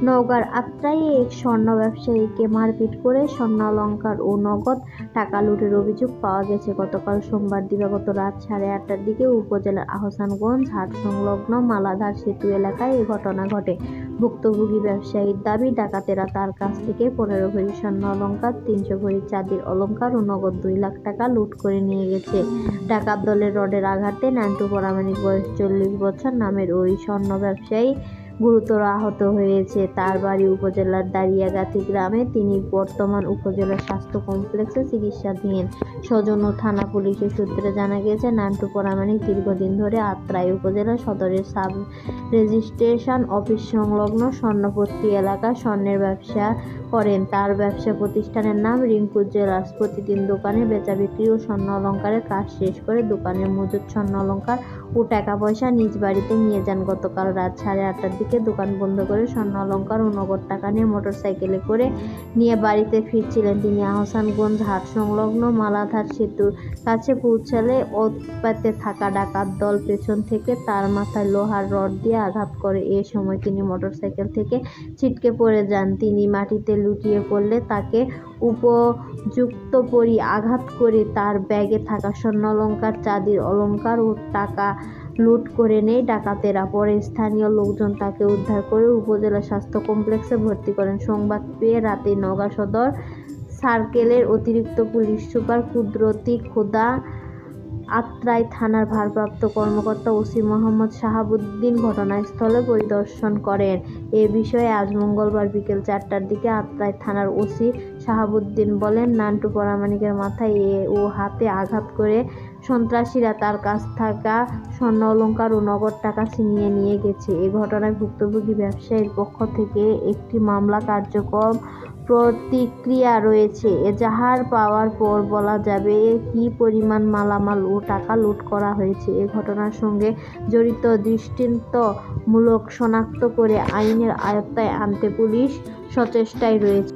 নওগাঁর আত্রাইয়ে এক স্বর্ণ ব্যবসায়ীকে মারপিট করে স্বর্ণালংকার ও নগদ টাকা লুটের অভিযোগ পাওয়া গেছে। গতকাল সোমবার দিবাগত রাত 8:30টার দিকে উপজেলার আহসানগঞ্জ হাট সংলগ্ন মালাধার সেতু এলাকায় এ ঘটনা ঘটে। ভুক্তভোগী ব্যবসায়ীর দাবি, ডাকাতেরা তার কাছ থেকে 15 ভরি স্বর্ণ অলংকার, 300 ভরি চাঁদির অলংকার ও নগদ 2 লাখ টাকা লুট করে নিয়ে গেছে। ডাকাত দলের রডের আঘাতে নান্টু পরামানিক, বয়স 40 বছর নামের ওই স্বর্ণ ব্যবসায়ী গুরুতর আহত হয়েছে। তার বাড়ি উপজেলার দারিয়াগাতি গ্রামে। তিনি বর্তমান উপজেলা স্বাস্থ্য কমপ্লেক্সে চিকিৎসাধীন। সজন ও থানা পুলিশের সূত্রে জানা গেছে, নান্টু পরামানিক দীর্ঘদিন ধরে আত্রাই উপজেলা সদরের সাব রেজিস্ট্রেশন অফিস সংলগ্ন স্বর্ণপট্টি এলাকায় স্বর্ণের ব্যবসা করেন। তার ব্যবসা প্রতিষ্ঠানের নাম রিঙ্কু জুয়েলার্স। প্রতিদিন দোকানে বেচা বিক্রি ও স্বর্ণ অলংকারের কাজ শেষ করে দোকানের মজুদ স্বর্ণ অলংকার ও টাকা পয়সা নিজ বাড়িতে নিয়ে যান। গতকাল রাত 8:30টার দিকে দোকান বন্ধ করে স্বর্ণ অলংকার ও নগদ টাকা নিয়ে মোটরসাইকেলে করে নিয়ে বাড়িতে ফিরছিলেন। তিনি আহসানগঞ্জ হাট সংলগ্ন মালাধার সেতুর কাছে পৌঁছালে উৎপাতে থাকা ডাকাত দল পেছন থেকে তার মাথায় লোহার রড দিয়ে আঘাত করে। এ সময় তিনি মোটরসাইকেল থেকে ছিটকে পড়ে যান। তিনি মাটিতে লুটিয়ে পড়লে তাকে উপযুক্ত পরি আঘাত করে তার ব্যাগে থাকা স্বর্ণ অলংকার, চাঁদির অলংকার ও টাকা লুট করে নেয় ডাকাতেরা। পরে স্থানীয় লোকজন তাকে উদ্ধার করে উপজেলা স্বাস্থ্য কমপ্লেক্সে ভর্তি করেন। সংবাদ পেয়ে রাতে নওগাঁ সদর সার্কেলের অতিরিক্ত পুলিশ সুপার কুদরতি খোদা, আত্রাই থানার ভারপ্রাপ্ত কর্মকর্তা ওসি মোহাম্মদ শাহাবুদ্দিন ঘটনাস্থলে পরিদর্শন করেন। এ বিষয়ে আজ মঙ্গলবার বিকেল 4টার দিকে আত্রাই থানার ওসি শাহাবুদ্দিন বলেন, নান্টু পরামানিকের মাথায় ও হাতে আঘাত করে সন্ত্রাসীরা তার কাছ থাকা স্বর্ণ অলংকার ও নগদ টাকা ছিনিয়ে নিয়ে গেছে। এ ঘটনায় ভুক্তভোগী ব্যবসায়ীর পক্ষ থেকে একটি মামলা কার্যক্রম প্রতিক্রিয়া রয়েছে। এজাহার পাওয়ার পর বলা যাবে কি পরিমাণ মালামাল ও টাকা লুট করা হয়েছে। এ ঘটনার সঙ্গে জড়িত দৃষ্টান্তমূলক শনাক্ত করে আইনের আওতায় আনতে পুলিশ সচেষ্টায় রয়েছে।